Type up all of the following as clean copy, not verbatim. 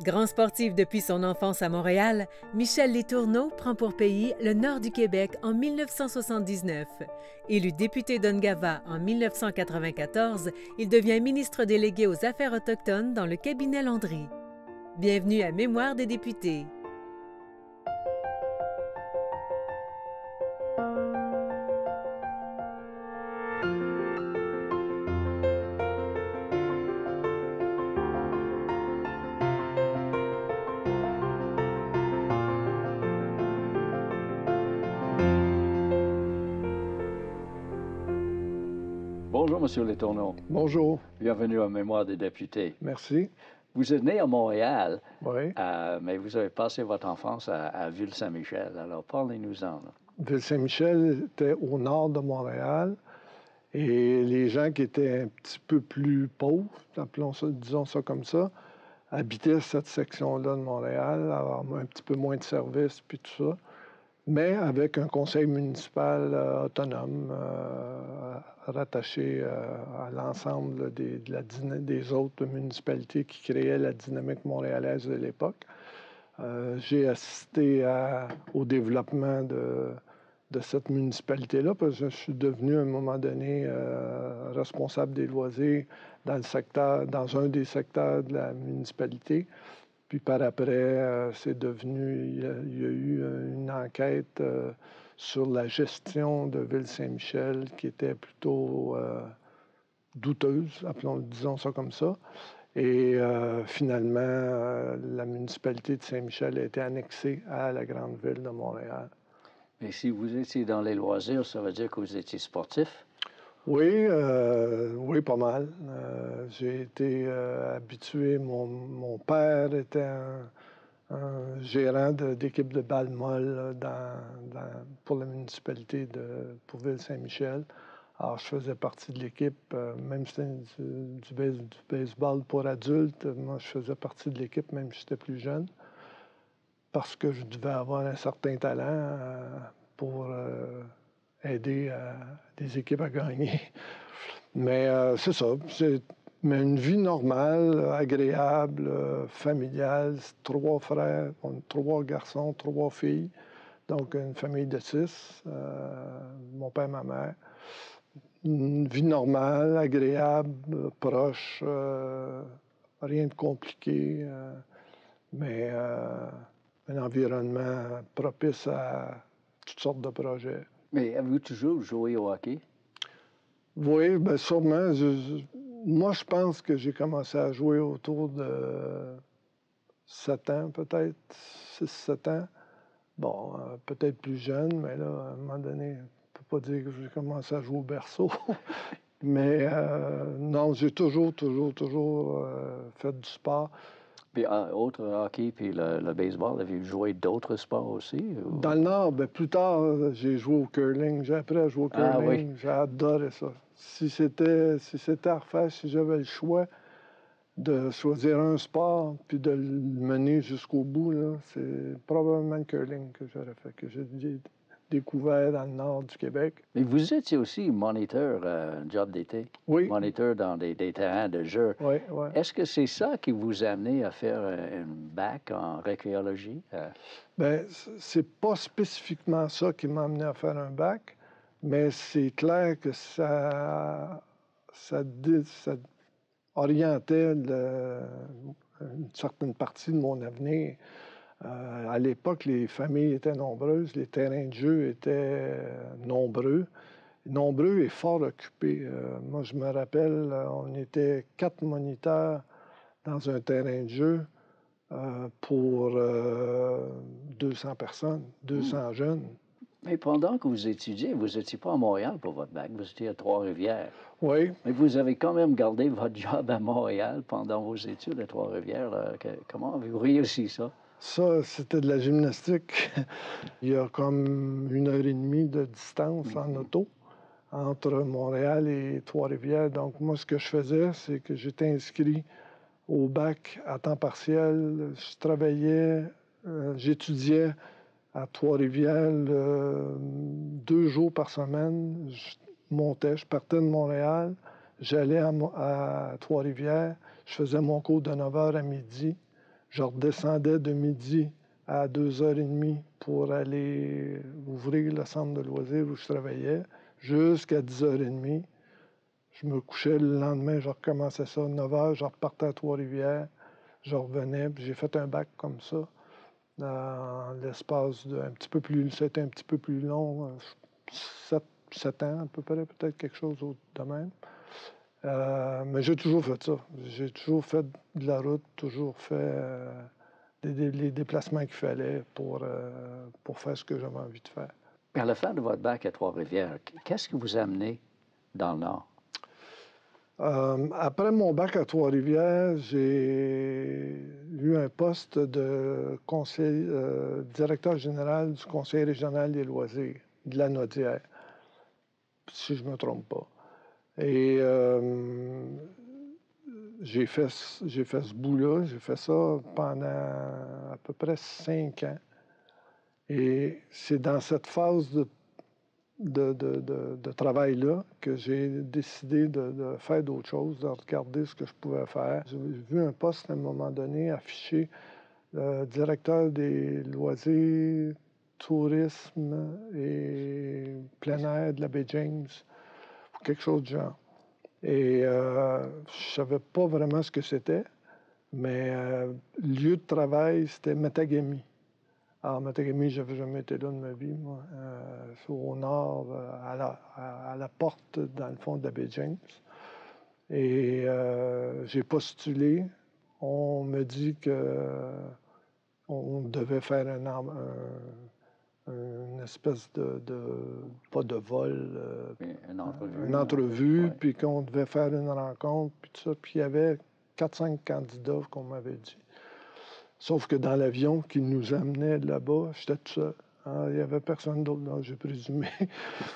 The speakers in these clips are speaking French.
Grand sportif depuis son enfance à Montréal, Michel Letourneau prend pour pays le nord du Québec en 1979. Élu député d'Ungava en 1994, il devient ministre délégué aux Affaires autochtones dans le cabinet Landry. Bienvenue à Mémoire des députés. Bonjour, M. Letourneau. Bonjour. Bienvenue à Mémoire des députés. Merci. Vous êtes né à Montréal, Oui. mais vous avez passé votre enfance à Ville-Saint-Michel. Alors, parlez-nous-en. Ville-Saint-Michel était au nord de Montréal et les gens qui étaient un petit peu plus pauvres, appelons ça, disons ça comme ça, habitaient cette section-là de Montréal, avoir un petit peu moins de services puis tout ça, mais avec un conseil municipal autonome rattaché à l'ensemble des autres municipalités qui créaient la dynamique montréalaise de l'époque. J'ai assisté au développement de cette municipalité-là parce que je suis devenu à un moment donné responsable des loisirs dans un des secteurs de la municipalité. Puis par après, c'est devenu, il y a eu une enquête sur la gestion de Ville-Saint-Michel qui était plutôt douteuse, disons ça comme ça. Et finalement, la municipalité de Saint-Michel a été annexée à la grande ville de Montréal. Mais si vous étiez dans les loisirs, ça veut dire que vous étiez sportif? Oui, oui, pas mal. J'ai été habitué. Mon père était un gérant d'équipe de balle molle pour la municipalité pour Ville-Saint-Michel. Alors, je faisais partie de l'équipe, même si c'était du baseball pour adultes, moi, je faisais partie de l'équipe, même si j'étais plus jeune, parce que je devais avoir un certain talent pour aider des équipes à gagner. Mais c'est ça. Mais une vie normale, agréable, familiale. 3 frères, 3 garçons, 3 filles. Donc, une famille de 6. Mon père, ma mère. Une vie normale, agréable, proche. Rien de compliqué. Mais un environnement propice à toutes sortes de projets. Mais avez-vous toujours joué au hockey? Oui, bien sûrement. Moi, je pense que j'ai commencé à jouer autour de 7 ans, peut-être, 6-7 ans. Bon, peut-être plus jeune, mais là, à un moment donné, on ne peut pas dire que j'ai commencé à jouer au berceau. Mais non, j'ai toujours fait du sport. Puis, autre hockey, puis le baseball, avez-vous joué d'autres sports aussi? Ou... Dans le Nord, bien, plus tard, j'ai joué au curling. J'ai appris à jouer au curling. Ah, oui. J'ai adoré ça. Si c'était à refaire, si j'avais le choix de choisir un sport puis de le mener jusqu'au bout, là, c'est probablement le curling que j'aurais fait, que j'ai découvert dans le nord du Québec. Mais vous étiez aussi moniteur, job d'été. Oui. Moniteur dans des terrains de jeu. Oui, oui. Est-ce que c'est ça qui vous a amené à faire un bac en archéologie? Bien, c'est pas spécifiquement ça qui m'a amené à faire un bac, mais c'est clair que ça orientait une certaine partie de mon avenir. À l'époque, les familles étaient nombreuses, les terrains de jeu étaient nombreux et fort occupés. Moi, je me rappelle, on était 4 moniteurs dans un terrain de jeu pour 200 personnes, 200 jeunes. Mais pendant que vous étudiez, vous n'étiez pas à Montréal pour votre bac, vous étiez à Trois-Rivières. Oui. Mais vous avez quand même gardé votre job à Montréal pendant vos études à Trois-Rivières. Comment avez-vous réussi ça? Ça, c'était de la gymnastique. Il y a comme 1h30 de distance en auto entre Montréal et Trois-Rivières. Donc, moi, ce que je faisais, c'est que j'étais inscrit au bac à temps partiel. Je travaillais, j'étudiais à Trois-Rivières 2 jours par semaine. Je partais de Montréal, j'allais à Trois-Rivières, je faisais mon cours de 9h à midi. Je redescendais de midi à 2h30 pour aller ouvrir le centre de loisirs où je travaillais jusqu'à 10h30. Je me couchais le lendemain, je recommençais ça. 9h, je repartais à Trois-Rivières. Je revenais, puis j'ai fait un bac comme ça. Dans l'espace de un petit peu plus, c'était un petit peu plus long, 7 ans à peu près, peut-être quelque chose de même. Mais j'ai toujours fait ça. J'ai toujours fait de la route, toujours fait les déplacements qu'il fallait pour faire ce que j'avais envie de faire. À la fin de votre bac à Trois-Rivières, qu'est-ce qui vous a amené dans le Nord? Après mon bac à Trois-Rivières, j'ai eu un poste de directeur général du Conseil régional des loisirs de la Naudière, si je ne me trompe pas. Et j'ai fait ce bout-là, j'ai fait ça pendant à peu près 5 ans. Et c'est dans cette phase de travail-là que j'ai décidé de faire d'autres choses, de regarder ce que je pouvais faire. J'ai vu un poste à un moment donné affiché directeur des loisirs, tourisme et plein air de la baie James, ou quelque chose du genre. Et je ne savais pas vraiment ce que c'était, mais le lieu de travail, c'était Matagami. Alors, Matagami, je n'avais jamais été là de ma vie, moi. C'est au nord, à la porte, dans le fond de la baie James. Et j'ai postulé. On me dit qu'on devait faire une espèce pas de vol, une entrevue, ouais. puis qu'on devait faire une rencontre, puis tout ça. Puis il y avait 4-5 candidats qu'on m'avait dit. Sauf que dans l'avion qui nous amenait là-bas, j'étais tout seul. Alors, il n'y avait personne d'autre. Donc, j'ai présumé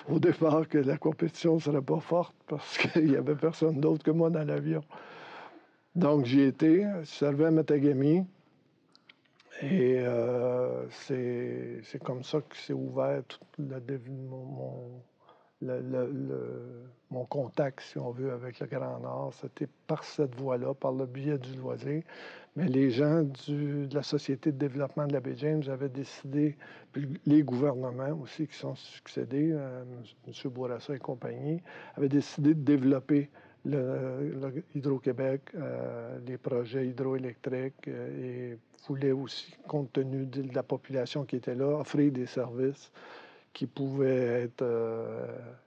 au départ que la compétition ne serait pas forte parce qu'il n'y avait personne d'autre que moi dans l'avion. Donc, j'y étais. Je servais à Matagami. Et c'est comme ça que s'est ouvert tout mon contact, si on veut, avec le Grand Nord. C'était par cette voie-là, par le biais du loisir. Mais les gens de la Société de développement de la baie James avaient décidé, puis les gouvernements aussi qui sont succédés, M. Bourassa et compagnie, avaient décidé de développer le Hydro-Québec, les projets hydroélectriques et voulaient aussi, compte tenu de la population qui était là, offrir des services qui pouvaient être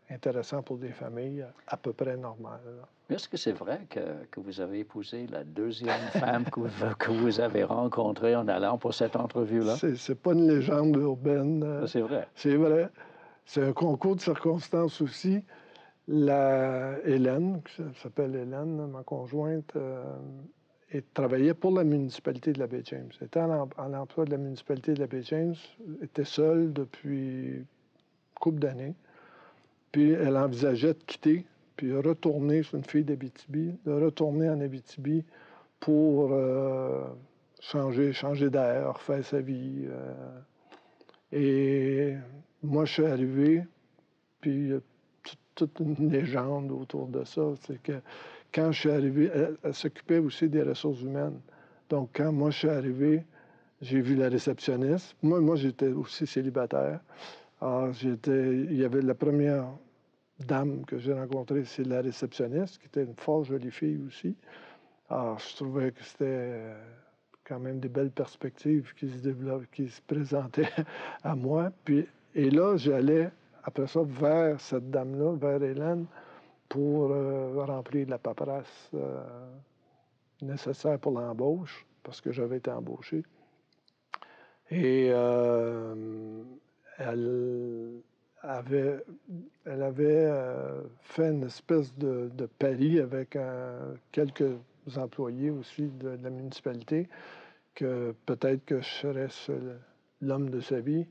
intéressants pour des familles à peu près normales. Est-ce que c'est vrai que vous avez épousé la deuxième femme que vous avez rencontrée en allant pour cette entrevue-là? C'est pas une légende urbaine. C'est vrai. C'est vrai. C'est un concours de circonstances aussi. Hélène, qui s'appelle Hélène, ma conjointe, travaillait pour la municipalité de la baie James. Elle était en emploi de la municipalité de la baie James, était seule depuis une couple d'années. Puis elle envisageait de quitter, puis retourner, c'est une fille d'Abitibi, de retourner en Abitibi pour changer d'air, refaire sa vie. Et moi, je suis arrivé, puis toute une légende autour de ça. C'est que quand je suis arrivé, elle s'occupait aussi des ressources humaines. Donc, quand moi, je suis arrivé, j'ai vu la réceptionniste. Moi j'étais aussi célibataire. Alors, il y avait la première dame que j'ai rencontrée, c'est la réceptionniste, qui était une fort jolie fille aussi. Alors, je trouvais que c'était quand même des belles perspectives qui se présentaient à moi. Et là, j'allais, après ça, vers cette dame-là, vers Hélène, pour remplir la paperasse nécessaire pour l'embauche, parce que j'avais été embauché. Et elle avait fait une espèce de pari avec quelques employés aussi de la municipalité, que peut-être que je serais l'homme de sa vie,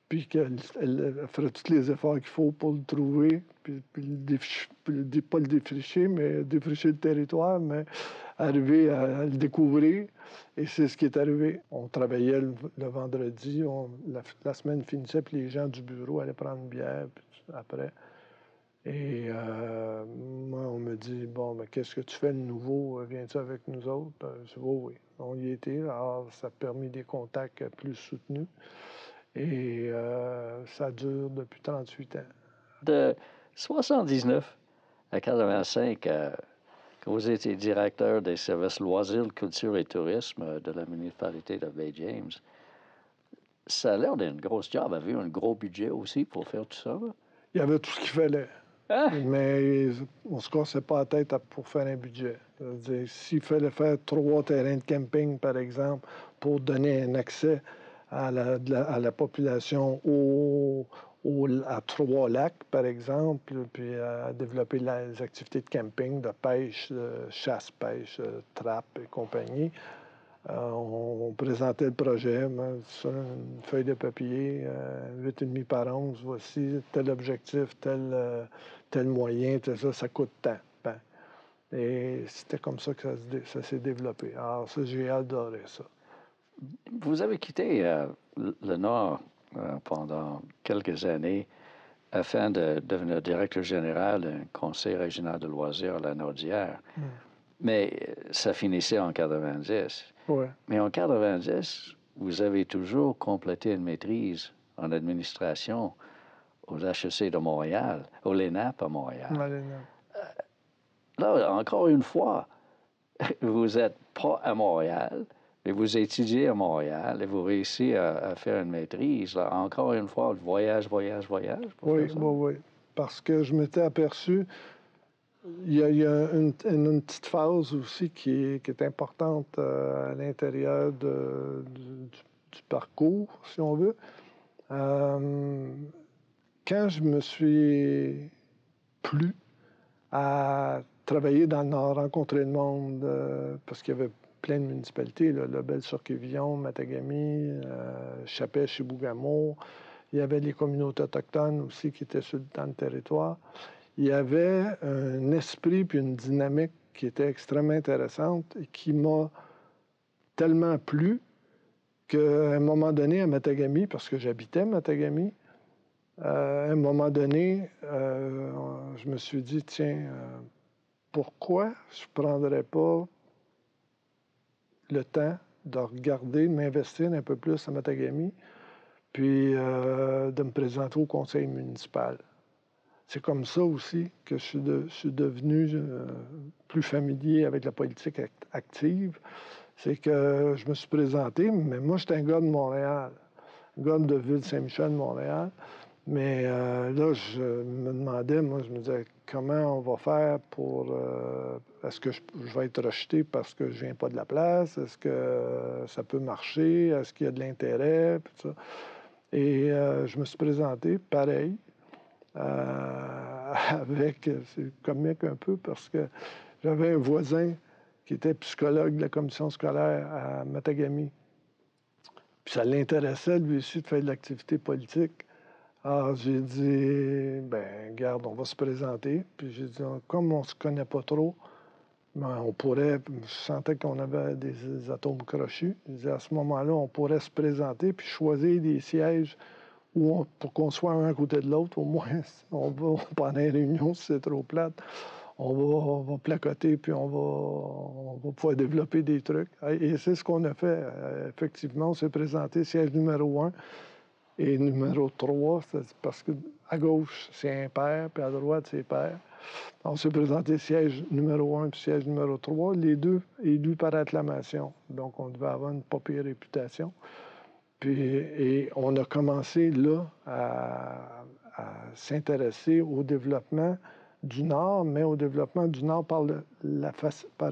puis qu'elle ferait tous les efforts qu'il faut pour le trouver, puis pas le défricher, mais défricher le territoire, mais arriver à le découvrir. Et c'est ce qui est arrivé. On travaillait le vendredi, la semaine finissait, puis les gens du bureau allaient prendre une bière puis après. Et moi, on me dit, bon, ben, qu'est-ce que tu fais de nouveau? Viens-tu avec nous autres? Je dis, oui, oui. On y était. Alors, ça a permis des contacts plus soutenus. Et ça dure depuis 38 ans. De 79 à 85, quand vous étiez directeur des services loisirs, culture et tourisme de la municipalité de Baie-James, ça a l'air d'un gros job. Avez-vous un gros budget aussi pour faire tout ça? Il y avait tout ce qu'il fallait. Ah! Mais on se cassait pas la tête pour faire un budget. S'il fallait faire 3 terrains de camping, par exemple, pour donner un accès à la population à 3 lacs, par exemple, puis à développer les activités de camping, de pêche, de chasse-pêche, trappe et compagnie, on présentait le projet sur une feuille de papier, 8,5 par 11, voici tel objectif, tel moyen, tout ça, ça coûte tant. Ben, et c'était comme ça que ça s'est développé. Alors ça, j'ai adoré ça. Vous avez quitté le Nord pendant quelques années afin de devenir directeur général du Conseil régional de loisirs à la Naudière. Mais ça finissait en 90. Ouais. Mais en 90, vous avez toujours complété une maîtrise en administration aux HEC de Montréal, au l'ENAP à Montréal. Là, encore une fois, vous n'êtes pas à Montréal, mais vous étudiez à Montréal et vous réussissez à faire une maîtrise. Là, encore une fois, voyage. Oui, oui. Parce que je m'étais aperçu, il y a une petite phase aussi qui est importante à l'intérieur du parcours, si on veut. Quand je me suis plu à travailler dans le Nord, rencontrer le monde, parce qu'il y avait plein de municipalités, là, Lebel-sur-Quévillon, Matagami, Chapet, Chibougamau. Il y avait les communautés autochtones aussi qui étaient dans le territoire. Il y avait un esprit puis une dynamique qui était extrêmement intéressante et qui m'a tellement plu qu'à un moment donné, à Matagami, parce que j'habitais Matagami, à un moment donné, je me suis dit, tiens, pourquoi je ne prendrais pas le temps de regarder, de m'investir un peu plus à Matagami, puis de me présenter au conseil municipal. C'est comme ça aussi que je suis devenu plus familier avec la politique active. C'est que je me suis présenté, mais moi, j'étais un gars de Montréal, un gars de Ville-Saint-Michel, Montréal. Mais là, je me demandais, moi, je me disais, comment on va faire pour... est-ce que je vais être rejeté parce que je viens pas de la place? Est-ce que ça peut marcher? Est-ce qu'il y a de l'intérêt? Puis ça. Et je me suis présenté, pareil, avec... C'est comique un peu parce que j'avais un voisin qui était psychologue de la commission scolaire à Matagami. Puis ça l'intéressait, lui aussi, de faire de l'activité politique. Alors, j'ai dit, ben regarde, on va se présenter. Puis j'ai dit, comme on ne se connaît pas trop, ben, on pourrait, je sentais qu'on avait des atomes crochus. Je disais, à ce moment-là, on pourrait se présenter puis choisir des sièges pour qu'on soit un à côté de l'autre. Au moins, on va pendant les réunions, si c'est trop plate, on va placoter puis on va pouvoir développer des trucs. Et c'est ce qu'on a fait. Effectivement, on s'est présenté siège numéro 1. Et numéro 3, c'est parce qu'à gauche, c'est impair, puis à droite, c'est pair. On s'est présenté siège numéro 1 puis siège numéro 3, les deux élus par acclamation. Donc, on devait avoir une pas pire réputation. Et on a commencé là à s'intéresser au développement du Nord, mais au développement du Nord par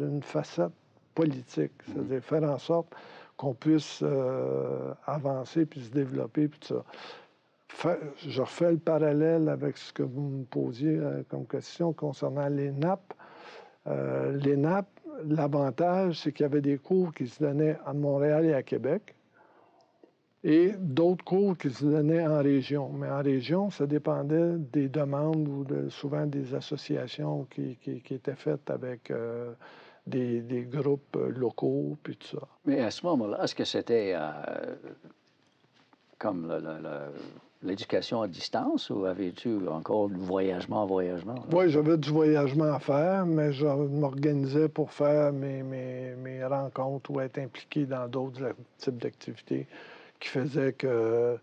une facette politique, c'est-à-dire faire en sorte qu'on puisse avancer puis se développer, puis tout ça. Je refais le parallèle avec ce que vous me posiez comme question concernant les nappes. Les nappes, l'avantage, c'est qu'il y avait des cours qui se donnaient à Montréal et à Québec et d'autres cours qui se donnaient en région. Mais en région, ça dépendait des demandes ou souvent des associations qui étaient faites avec... des groupes locaux, puis tout ça. Mais à ce moment-là, est-ce que c'était comme l'éducation à distance ou avais-tu encore du voyagement? Oui, j'avais du voyagement à faire, mais je m'organisais pour faire mes rencontres ou être impliqué dans d'autres types d'activités qui faisaient que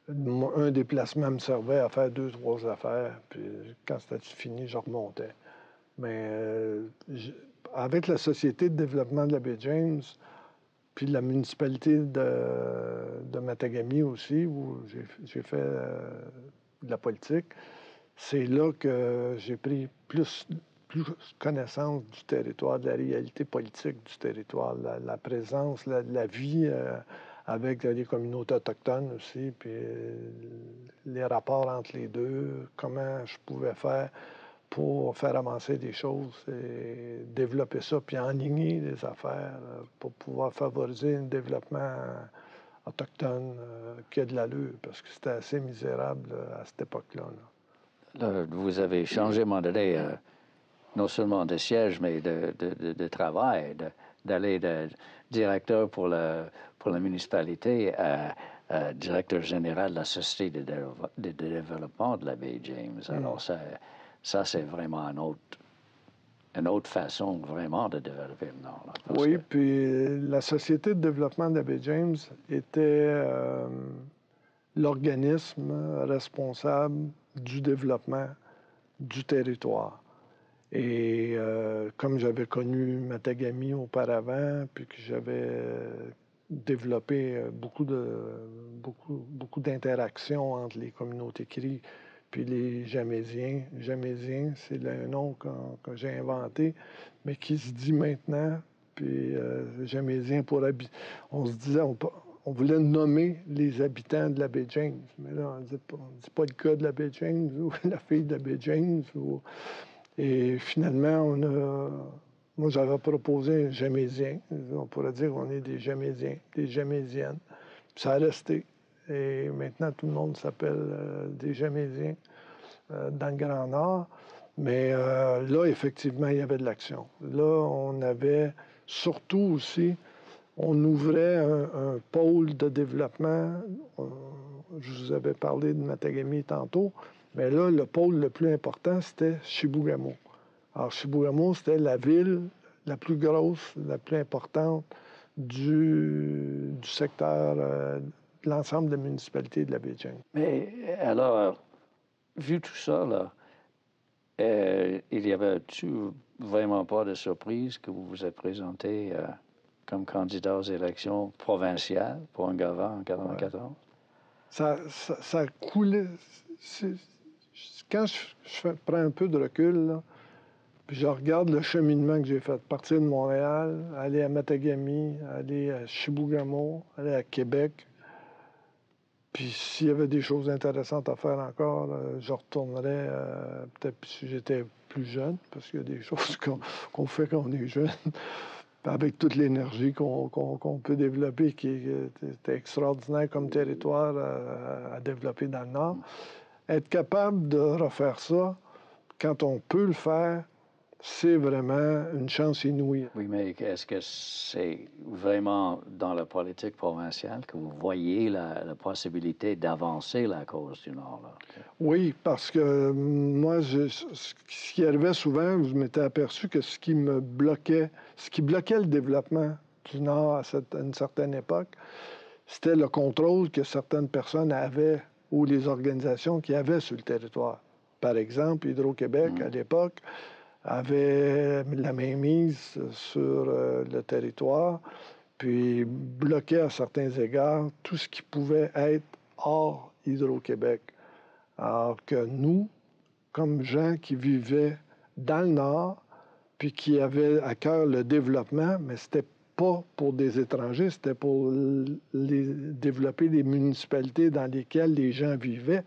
un déplacement me servait à faire 2, 3 affaires, puis quand c'était fini, je remontais. Mais avec la Société de développement de la baie James, puis la municipalité de Matagami aussi, où j'ai fait de la politique, c'est là que j'ai pris plus connaissance du territoire, de la réalité politique du territoire, la présence, la vie avec les communautés autochtones aussi, puis les rapports entre les deux, comment je pouvais faire pour faire avancer des choses et développer ça, puis enligner les affaires pour pouvoir favoriser un développement autochtone qui a de l'allure, parce que c'était assez misérable à cette époque-là. Là, vous avez changé, mon donné, non seulement de siège, mais de travail, d'aller de directeur pour la municipalité à directeur général de la Société de développement de la baie James. Alors, ça c'est vraiment une autre façon vraiment de développer le Nord. Là, oui, puis la Société de développement de la baie James était l'organisme responsable du développement du territoire. Et comme j'avais connu Matagami auparavant, puis que j'avais développé beaucoup d'interactions entre les communautés cris puis les Jamésiens. Jamésiens, c'est le nom que j'ai inventé, mais qui se dit maintenant. Puis Jamésiens pour habiter. On se disait, on voulait nommer les habitants de la baie James, mais là, on ne dit pas le gars de la baie James ou la fille de la baie James. Et finalement, moi, j'avais proposé un Jamésien. On pourrait dire qu'on est des Jamésiens, des Jamésiennes. Puis ça a resté. Et maintenant, tout le monde s'appelle des Jamésiens dans le Grand Nord. Mais là, effectivement, il y avait de l'action. Là, on avait surtout aussi, on ouvrait un pôle de développement. Je vous avais parlé de Matagami tantôt. Mais là, le pôle le plus important, c'était Chibougamau. Alors, Chibougamau, c'était la ville la plus grosse, la plus importante du secteur, de l'ensemble des municipalités de la baie James. Mais alors, vu tout ça, là, il y avait-tu vraiment pas de surprise que vous vous êtes présenté comme candidat aux élections provinciales pour Ungava en 1994? Ouais. Ça coulait. Quand je prends un peu de recul, là, puis je regarde le cheminement que j'ai fait, partir de Montréal, aller à Matagami, aller à Chibougamau, aller à Québec. Puis s'il y avait des choses intéressantes à faire encore, je retournerais, peut-être si j'étais plus jeune, parce qu'il y a des choses qu'on fait quand on est jeune, avec toute l'énergie qu'on peut développer, qui est extraordinaire comme territoire à développer dans le Nord. Être capable de refaire ça, quand on peut le faire, c'est vraiment une chance inouïe. Oui, mais est-ce que c'est vraiment dans la politique provinciale que vous voyez la possibilité d'avancer la cause du Nord? Là? Oui, parce que moi, ce qui arrivait souvent, je m'étais aperçu que ce qui bloquait le développement du Nord à une certaine époque, c'était le contrôle que certaines personnes avaient ou les organisations qui avaient sur le territoire. Par exemple, Hydro-Québec, à l'époque, avait la mainmise sur le territoire, puis bloquait à certains égards tout ce qui pouvait être hors Hydro-Québec. Alors que nous, comme gens qui vivaient dans le Nord, puis qui avaient à cœur le développement, mais c'était pas pour des étrangers, c'était pour développer les municipalités dans lesquelles les gens vivaient.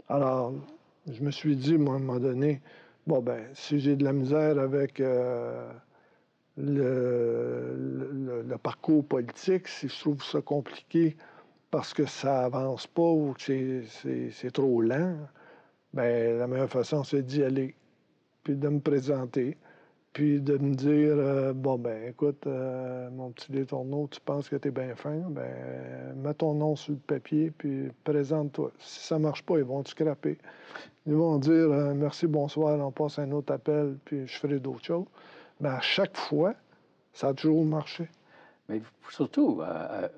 Alors, je me suis dit, moi, à un moment donné, bon, ben, si j'ai de la misère avec le parcours politique, si je trouve ça compliqué parce que ça avance pas ou que c'est trop lent, bien, la meilleure façon, c'est d'y aller, puis de me présenter, Puis de me dire, bon, ben écoute, mon petit Letourneau, tu penses que tu es bien fin, ben mets ton nom sur le papier, puis présente-toi. Si ça marche pas, ils vont te scraper. Ils vont dire, merci, bonsoir, on passe un autre appel, puis je ferai d'autres choses. Mais à chaque fois, ça a toujours marché. Mais surtout,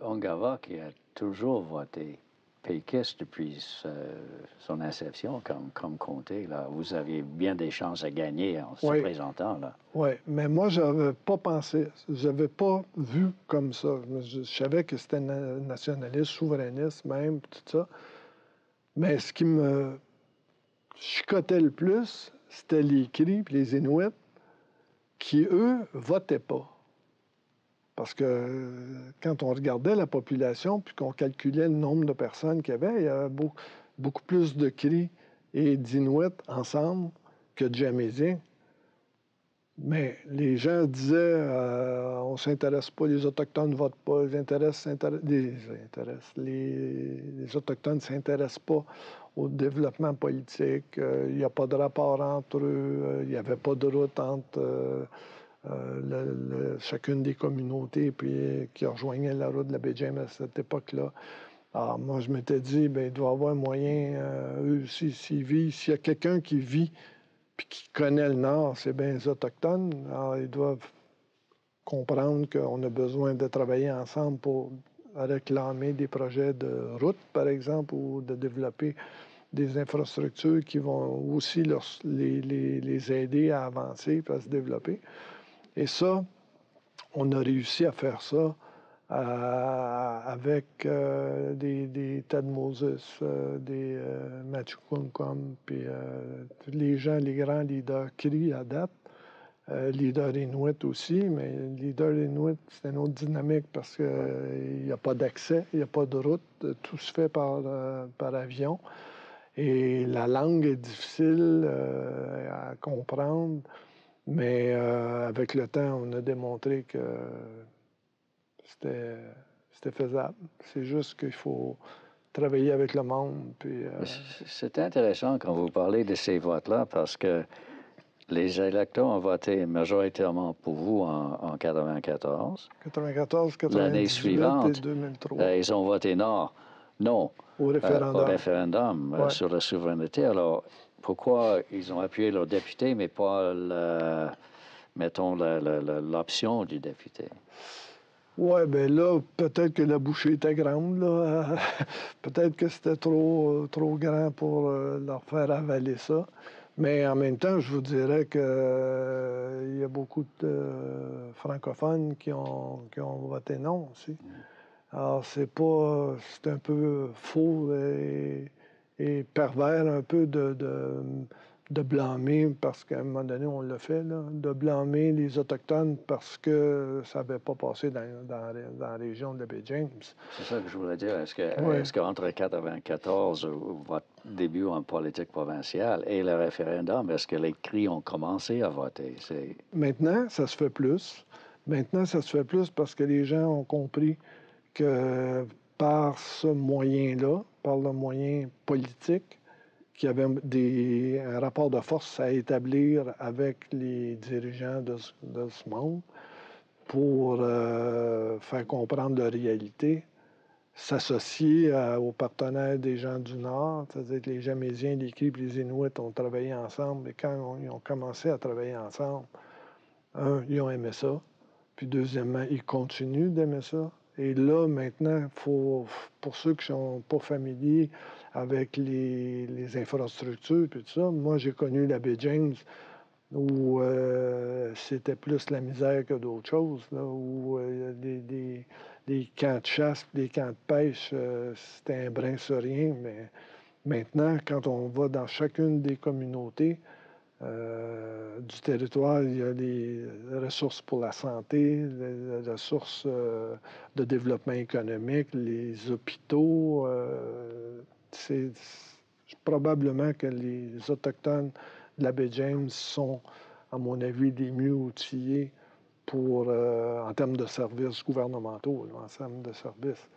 Ongava, qui a toujours voté péquiste depuis son inception comme comté, là, vous aviez bien des chances à gagner en se présentant, là. Oui, mais moi, je n'avais pas pensé, je n'avais pas vu comme ça. Je savais que c'était nationaliste, souverainiste même, tout ça. Mais ce qui me chicotait le plus, c'était les Cris et les Inuits qui, eux, votaient pas. Parce que quand on regardait la population puis qu'on calculait le nombre de personnes qu'il y avait, il y avait beaucoup plus de Cris et d'Inuits ensemble que de Jamaisiens. Mais les gens disaient on ne s'intéresse pas, les Autochtones ne votent pas, les Autochtones ne s'intéressent pas au développement politique, il n'y a pas de rapport entre eux, il n'y avait pas de route entre chacune des communautés puis, qui rejoignaient la route de la baie James à cette époque-là. Alors, moi, je m'étais dit, bien, il doit y avoir un moyen, eux aussi, s'il y a quelqu'un qui vit puis qui connaît le Nord, c'est bien les Autochtones. Alors, ils doivent comprendre qu'on a besoin de travailler ensemble pour réclamer des projets de route, par exemple, ou de développer des infrastructures qui vont aussi les aider à avancer et à se développer. Et ça, on a réussi à faire ça avec des Ted Moses, des Matthew Kumkum, puis les gens, les grands leaders Cris à date, leader Inuit aussi, mais leader Inuit, c'est une autre dynamique parce qu'il n'y a pas d'accès, il n'y a pas de route, tout se fait par avion. Et la langue est difficile à comprendre, mais avec le temps, on a démontré que c'était faisable. C'est juste qu'il faut travailler avec le monde. Puis, c'est intéressant quand vous parlez de ces votes-là parce que les électeurs ont voté majoritairement pour vous en 94. 94, 98 l'année suivante, et 2003. Ils ont voté non au référendum sur la souveraineté. Alors, pourquoi ils ont appuyé leur député, mais pas, mettons, l'option du député? Oui, bien là, peut-être que la bouchée était grande. Là. Peut-être que c'était trop grand pour leur faire avaler ça. Mais en même temps, je vous dirais qu'il y a beaucoup de francophones qui ont voté non aussi. Alors, c'est un peu faux et pervers un peu de blâmer, parce qu'à un moment donné, on l'a fait, là, de blâmer les Autochtones parce que ça n'avait pas passé dans la région de la baie James. C'est ça que je voulais dire. Est-ce qu'entre 1994, votre début en politique provinciale, et le référendum, est-ce que les Cris ont commencé à voter? Maintenant, ça se fait plus. Maintenant, ça se fait plus parce que les gens ont compris que par ce moyen-là, par le moyen politique, qu'il y avait un rapport de force à établir avec les dirigeants de ce monde pour faire comprendre la réalité, s'associer aux partenaires des gens du Nord, c'est-à-dire que les Jamaisiens, les Cris et les Inuits ont travaillé ensemble, et quand ils ont commencé à travailler ensemble, ils ont aimé ça, puis deuxièmement, ils continuent d'aimer ça. Et là, maintenant, pour ceux qui ne sont pas familiers avec les infrastructures, puis tout ça, moi, j'ai connu la baie James, où c'était plus la misère que d'autres choses, là, où des camps de chasse, des camps de pêche, c'était un brin sur rien, mais maintenant, quand on va dans chacune des communautés, du territoire, il y a des ressources pour la santé, les ressources de développement économique, les hôpitaux. C'est probablement que les Autochtones de la baie James sont, à mon avis, les mieux outillés pour, en termes de services gouvernementaux, en termes de services.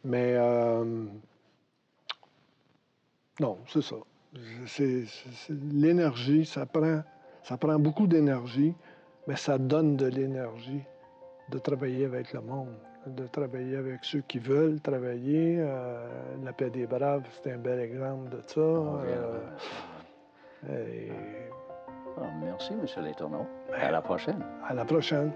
Mais non, c'est ça. L'énergie, ça prend beaucoup d'énergie mais ça donne de l'énergie de travailler avec le monde, de travailler avec ceux qui veulent travailler. La Paix des Braves, c'est un bel exemple de ça. Merci, M. Letourneau. À la prochaine. À la prochaine.